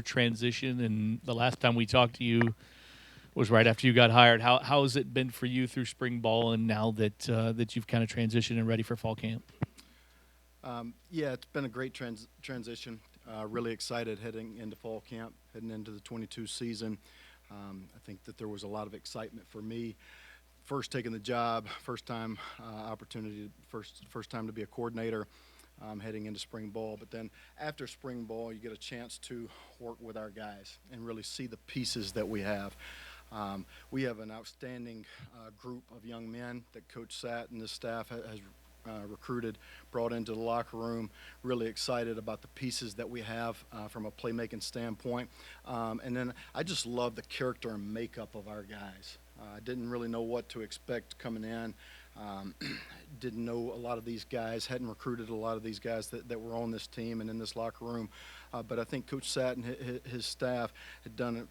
transition, and the last time we talked to you was right after you got hired. How has it been for you through spring ball, and now that that you've kind of transitioned and ready for fall camp? Yeah, it's been a great transition. Really excited heading into fall camp, heading into the 22 season. I think that there was a lot of excitement for me. First taking the job, first time opportunity, first time to be a coordinator, heading into spring ball. But then after spring ball, you get a chance to work with our guys and really see the pieces that we have. We have an outstanding group of young men that Coach Satt and his staff has recruited, brought into the locker room. Really excited about the pieces that we have from a playmaking standpoint. And then I just love the character and makeup of our guys. I didn't really know what to expect coming in. Um, didn't know a lot of these guys, hadn't recruited a lot of these guys that were on this team and in this locker room. But I think Coach Satt and his staff had done an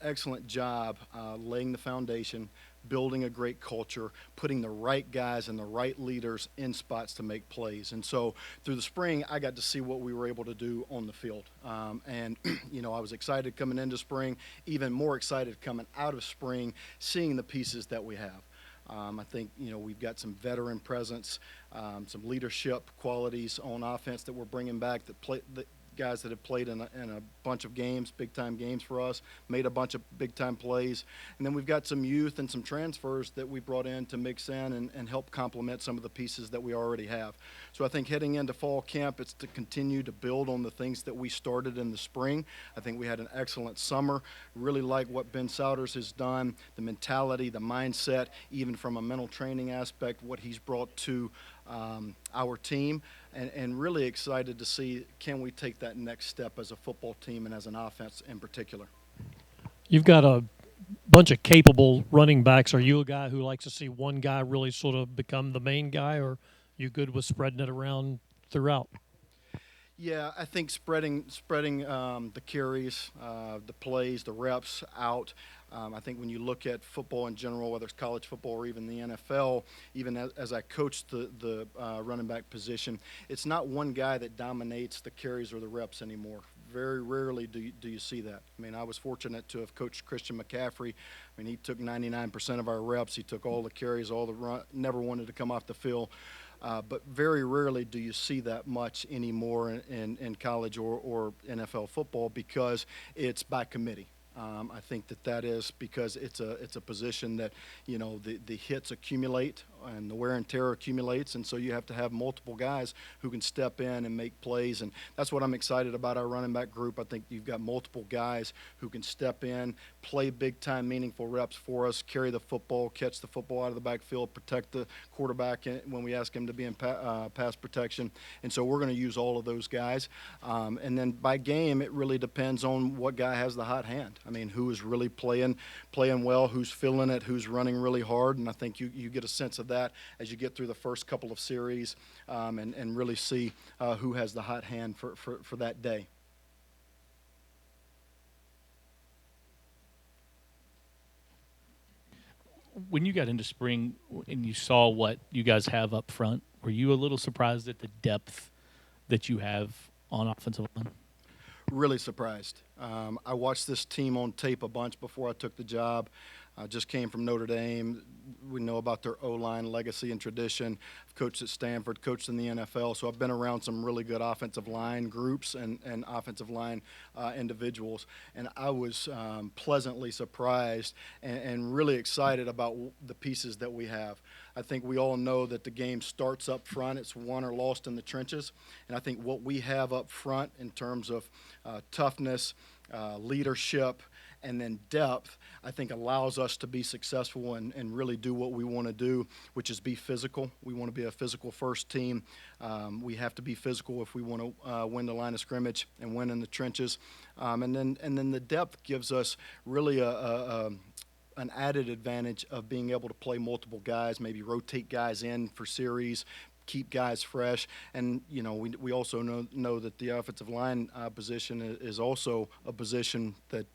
excellent job laying the foundation, building a great culture, putting the right guys and the right leaders in spots to make plays. And so through the spring, I got to see what we were able to do on the field. And, I was excited coming into spring, even more excited coming out of spring, seeing the pieces that we have. I think, we've got some veteran presence, some leadership qualities on offense that we're bringing back that guys that have played in a bunch of games, big-time games for us, made a bunch of big-time plays. And then we've got some youth and some transfers that we brought in to mix in and help complement some of the pieces that we already have. So I think heading into fall camp, it's to continue to build on the things that we started in the spring. I think we had an excellent summer. Really like what Ben Souders has done, the mentality, the mindset, even from a mental training aspect, what he's brought to our team, and really excited to see, can we take that next step as a football team and as an offense in particular. You've got a bunch of capable running backs. Are you a guy who likes to see one guy really sort of become the main guy, or you good with spreading it around throughout? Yeah, I think spreading the carries, the plays, the reps out. I think when you look at football in general, whether it's college football or even the NFL, even as I coach the running back position, it's not one guy that dominates the carries or the reps anymore. Very rarely do you see that. I mean, I was fortunate to have coached Christian McCaffrey. I mean, he took 99% of our reps. He took all the carries, all the run, never wanted to come off the field. But very rarely do you see that much anymore in college or NFL football because it's by committee. I think that is because it's a position that the hits accumulate and the wear and tear accumulates, and so you have to have multiple guys who can step in and make plays, and that's what I'm excited about our running back group. I think you've got multiple guys who can step in, play big time, meaningful reps for us, carry the football, catch the football out of the backfield, protect the quarterback when we ask him to be in pass protection, and so we're going to use all of those guys, and then by game it really depends on what guy has the hot hand. I mean, who is really playing well, who's feeling it, who's running really hard, and I think you get a sense of that as you get through the first couple of series, and really see who has the hot hand for that day. When you got into spring and you saw what you guys have up front, were you a little surprised at the depth that you have on offensive line? Really surprised. I watched this team on tape a bunch before I took the job. I just came from Notre Dame. We know about their O-line legacy and tradition. I've coached at Stanford, coached in the NFL, so I've been around some really good offensive line groups and offensive line individuals. And I was pleasantly surprised and really excited about the pieces that we have. I think we all know that the game starts up front. It's won or lost in the trenches. And I think what we have up front in terms of toughness, leadership, and then depth, I think allows us to be successful and really do what we want to do, which is be physical. We want to be a physical first team. We have to be physical if we want to win the line of scrimmage and win in the trenches. And then the depth gives us really an added advantage of being able to play multiple guys, maybe rotate guys in for series, keep guys fresh. And, we also know that the offensive line position is also a position that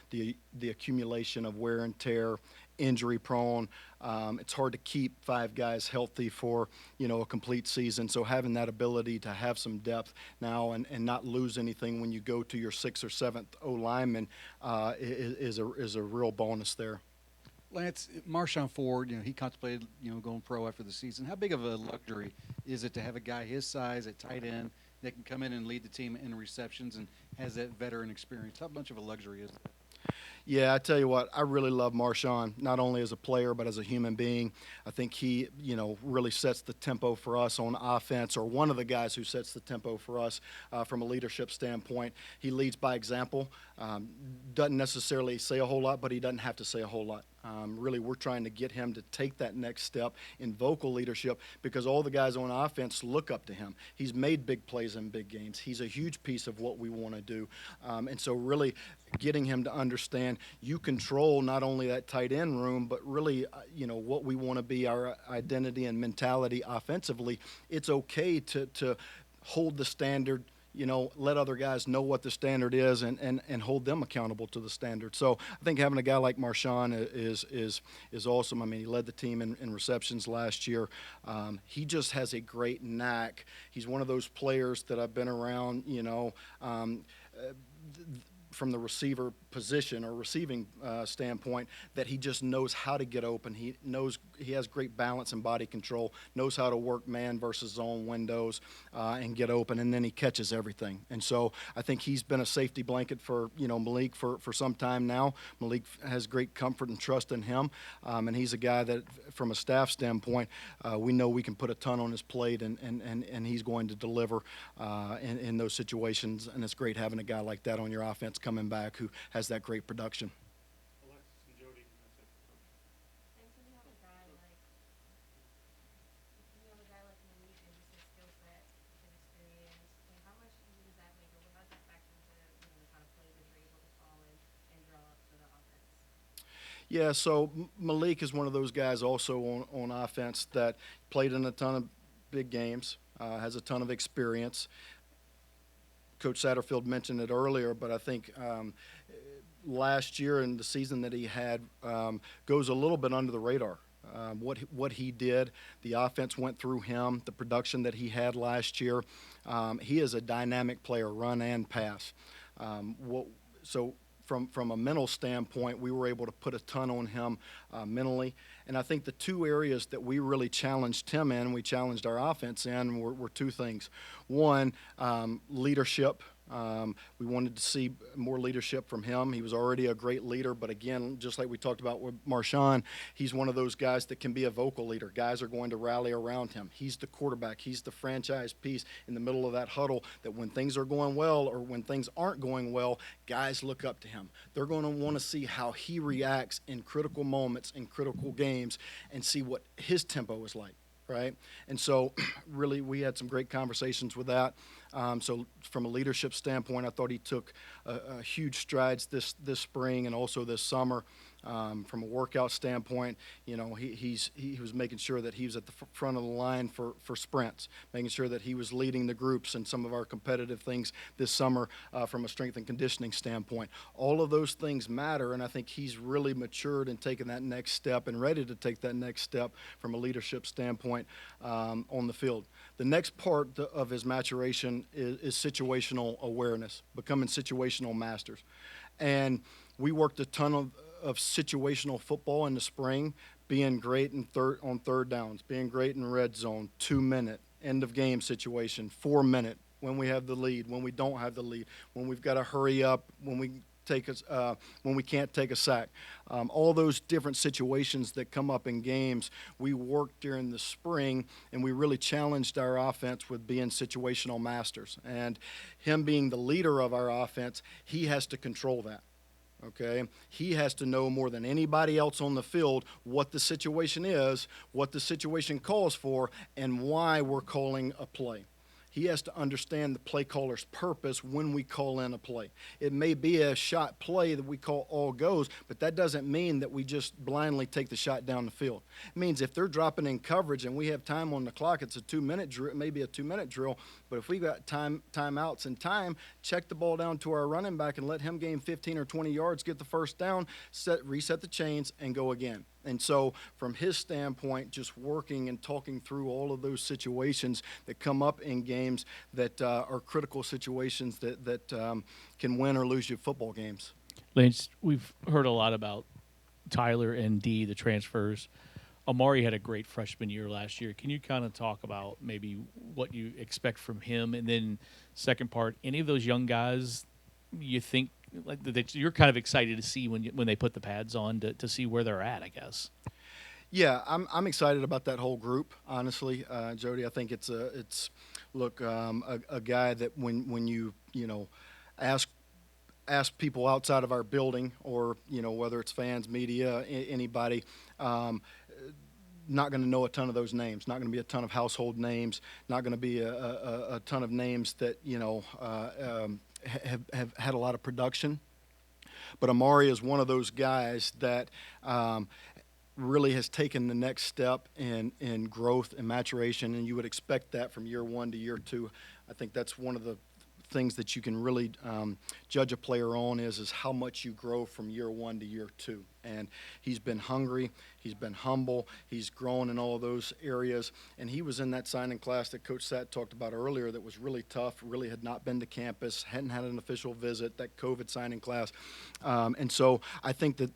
the accumulation of wear and tear injury prone. It's hard to keep five guys healthy for a complete season. So having that ability to have some depth now and not lose anything when you go to your sixth or seventh O lineman is a real bonus there. Lance, Marshawn Ford, he contemplated, going pro after the season. How big of a luxury is it to have a guy his size at tight end that can come in and lead the team in receptions and has that veteran experience? How much of a luxury is that? Yeah, I tell you what, I really love Marshawn, not only as a player, but as a human being. I think he, really sets the tempo for us on offense, or one of the guys who sets the tempo for us from a leadership standpoint. He leads by example, doesn't necessarily say a whole lot, but he doesn't have to say a whole lot. Really, we're trying to get him to take that next step in vocal leadership because all the guys on offense look up to him. He's made big plays in big games. He's a huge piece of what we want to do. And so really getting him to understand you control not only that tight end room, but really, what we want to be, our identity and mentality offensively. It's okay to hold the standard, let other guys know what the standard is and hold them accountable to the standard. So I think having a guy like Marshawn is awesome. I mean, he led the team in receptions last year. He just has a great knack. He's one of those players that I've been around, from the receiver position or receiving standpoint, that he just knows how to get open. He knows he has great balance and body control, knows how to work man versus zone windows and get open, and then he catches everything. And so I think he's been a safety blanket for Malik for some time now. Malik has great comfort and trust in him, and he's a guy that from a staff standpoint, we know we can put a ton on his plate, and he's going to deliver in those situations, and it's great having a guy like that on your offense coming back who has that great production. Alexis and Jody, that's it. And when you have a guy like Malik and just his skill set, his experience, how much does that make, or how does that factor into the kind of plays that you're able to call and draw up for the offense? Yeah, so Malik is one of those guys also on offense that played in a ton of big games, has a ton of experience. Coach Satterfield mentioned it earlier, but I think last year and the season that he had goes a little bit under the radar. What he did, the offense went through him, the production that he had last year. He is a dynamic player, run and pass. So from a mental standpoint, we were able to put a ton on him mentally. And I think the two areas that we really challenged him in, we challenged our offense in, were two things. One, leadership. We wanted to see more leadership from him. He was already a great leader, but again, just like we talked about with Marshawn, he's one of those guys that can be a vocal leader. Guys are going to rally around him. He's the quarterback. He's the franchise piece in the middle of that huddle that when things are going well or when things aren't going well, guys look up to him. They're going to want to see how he reacts in critical moments, in critical games, and see what his tempo is like. Right? And so really we had some great conversations with that. So from a leadership standpoint, I thought he took a huge strides this spring and also this summer. From a workout standpoint, he was making sure that he was at the front of the line for sprints, making sure that he was leading the groups and some of our competitive things this summer from a strength and conditioning standpoint. All of those things matter, and I think he's really matured and taken that next step and ready to take that next step from a leadership standpoint on the field. The next part of his maturation is situational awareness, becoming situational masters. And we worked a ton of situational football in the spring, being great on third downs, being great in red zone, 2-minute, end of game situation, 4-minute, when we have the lead, when we don't have the lead, when we've got to hurry up, when we can't take a sack. All those different situations that come up in games, we worked during the spring, and we really challenged our offense with being situational masters. And him being the leader of our offense, he has to control that. Okay, he has to know more than anybody else on the field what the situation is, what the situation calls for, and why we're calling a play. he has to understand the play caller's purpose when we call in a play. It may be a shot play that we call all goes, but that doesn't mean that we just blindly take the shot down the field. It means if they're dropping in coverage and we have time on the clock, it's a 2-minute drill. It may be a 2-minute drill, but if we got timeouts and time, check the ball down to our running back and let him gain 15 or 20 yards, get the first down, reset the chains, and go again. And so from his standpoint, just working and talking through all of those situations that come up in games that are critical situations that can win or lose you football games. Lance, we've heard a lot about Tyler and D, the transfers. Amari had a great freshman year last year. Can you kind of talk about maybe what you expect from him? And then second part, any of those young guys you think like that you're kind of excited to see when they put the pads on to see where they're at, I guess. Yeah, I'm excited about that whole group. Honestly, Jody, I think it's a guy that when you ask people outside of our building or whether it's fans, media, anybody. Not going to know a ton of those names. Not going to be a ton of household names. Not going to be a ton of names that have had a lot of production. But Amari is one of those guys that really has taken the next step in growth and maturation, and you would expect that from year one to year two. I think that's one of the things that you can really judge a player on is how much you grow from year one to year two. And he's been hungry, he's been humble, he's grown in all of those areas. And he was in that signing class that Coach Satt talked about earlier that was really tough, really had not been to campus, hadn't had an official visit, that COVID signing class. And so I think that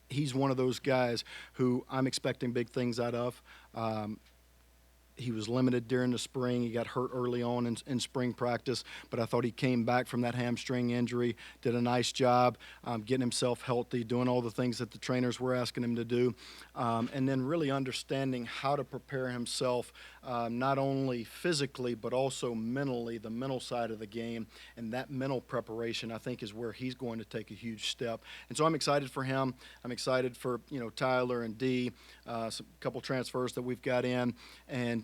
he's one of those guys who I'm expecting big things out of. He was limited during the spring. He got hurt early on in spring practice, but I thought he came back from that hamstring injury, did a nice job getting himself healthy, doing all the things that the trainers were asking him to do, and then really understanding how to prepare himself not only physically but also mentally, the mental side of the game. And that mental preparation, I think, is where he's going to take a huge step. And so I'm excited for him. I'm excited for Tyler and D, a couple transfers that we've got in, and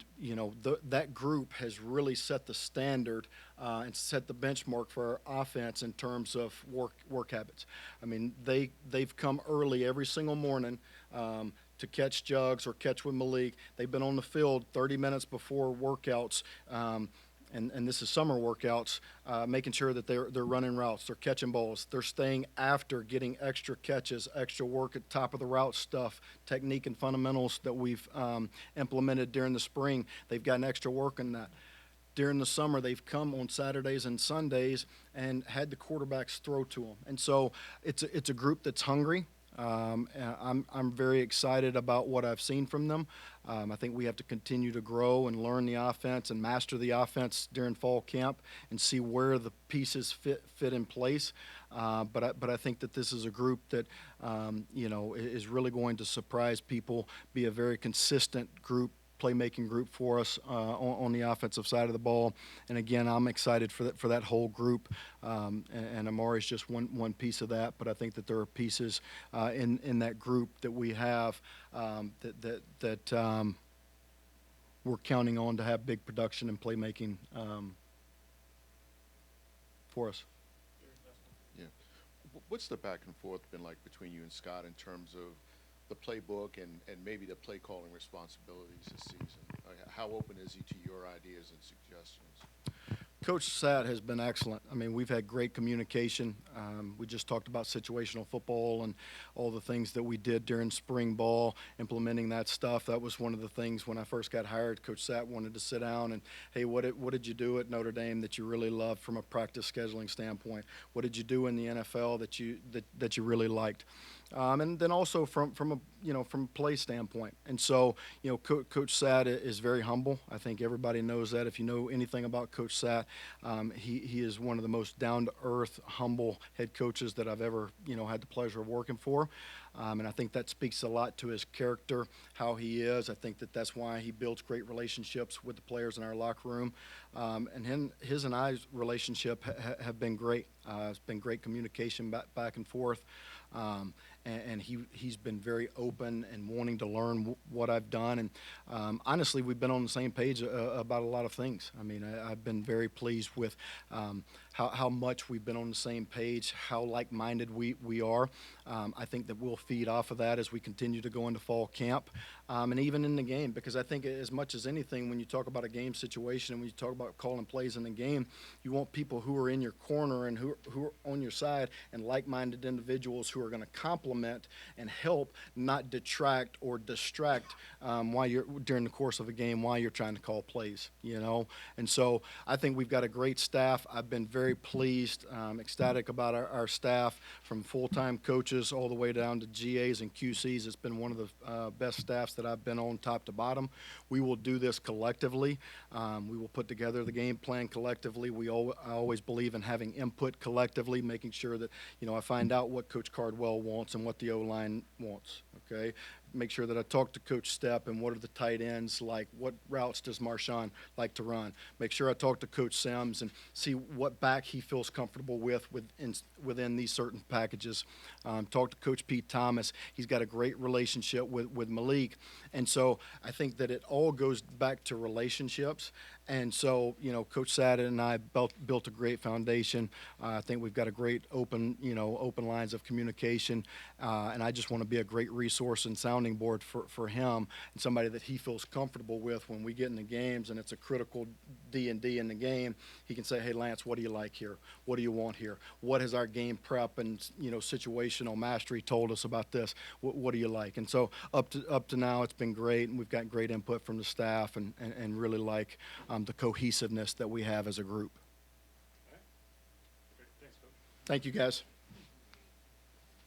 that group has really set the standard and set the benchmark for our offense in terms of work habits. I mean, they've come early every single morning to catch jugs or catch with Malik. They've been on the field 30 minutes before workouts. And this is summer workouts, making sure that they're running routes, they're catching balls, they're staying after getting extra catches, extra work at top of the route stuff, technique and fundamentals that we've implemented during the spring. They've gotten extra work in that. During the summer, they've come on Saturdays and Sundays and had the quarterbacks throw to them. And so it's a group that's hungry. I'm very excited about what I've seen from them. I think we have to continue to grow and learn the offense and master the offense during fall camp and see where the pieces fit in place. But I think that this is a group that is really going to surprise people, be a very consistent group, playmaking group for us on the offensive side of the ball. And again, I'm excited for that whole group. And Amari's just one piece of that. But I think that there are pieces in that group that we have that we're counting on to have big production and playmaking for us. Yeah. What's the back and forth been like between you and Scott in terms of the playbook and maybe the play calling responsibilities this season? How open is he to your ideas and suggestions? Coach Satt has been excellent. I mean, we've had great communication. We just talked about situational football and all the things that we did during spring ball, implementing that stuff. That was one of the things when I first got hired. Coach Satt wanted to sit down and, hey, what did you do at Notre Dame that you really loved from a practice scheduling standpoint? What did you do in the NFL that you really liked? And then also from a play standpoint. And so, Coach Satt is very humble. I think everybody knows that. If you know anything about Coach Satt, he is one of the most down-to-earth, humble head coaches that I've ever, had the pleasure of working for. And I think that speaks a lot to his character, how he is. I think that's why he builds great relationships with the players in our locker room. And his and I's relationship have been great. It's been great communication back and forth. And he's been very open and wanting to learn what I've done. And honestly, we've been on the same page about a lot of things. I mean, I've been very pleased with how much we've been on the same page, how like-minded we are. I think that we'll feed off of that as we continue to go into fall camp, and even in the game, because I think as much as anything, when you talk about a game situation and when you talk about calling plays in the game, you want people who are in your corner and who are on your side and like-minded individuals who are going to complement and help, not detract or distract while you're during the course of a game while you're trying to call plays, you know. And so I think we've got a great staff. I've been very pleased, ecstatic about our staff, from full-time coaches all the way down to GAs and QCs. It's been one of the best staffs that I've been on top to bottom. We will do this collectively. We will put together the game plan collectively. I always believe in having input collectively, making sure that, you know, I find out what Coach Cardwell wants and what the O-line wants, okay? Make sure that I talk to Coach Stepp and what are the tight ends like, what routes does Marshawn like to run. Make sure I talk to Coach Sims and see what back he feels comfortable with within these certain packages. Talk to Coach Pete Thomas. He's got a great relationship with Malik. And so I think that it all goes back to relationships. And so, you know, Coach Sadden and I built a great foundation. I think we've got a great open lines of communication. And I just want to be a great resource and sounding board for him, and somebody that he feels comfortable with when we get in the games and it's a critical D&D in the game. He can say, hey, Lance, what do you like here? What do you want here? What has our game prep and, you know, situational mastery told us about this? What do you like? And so up to now, it's been great, and we've got great input from the staff and really like the cohesiveness that we have as a group. Great, thanks, Coach. Thank you, guys.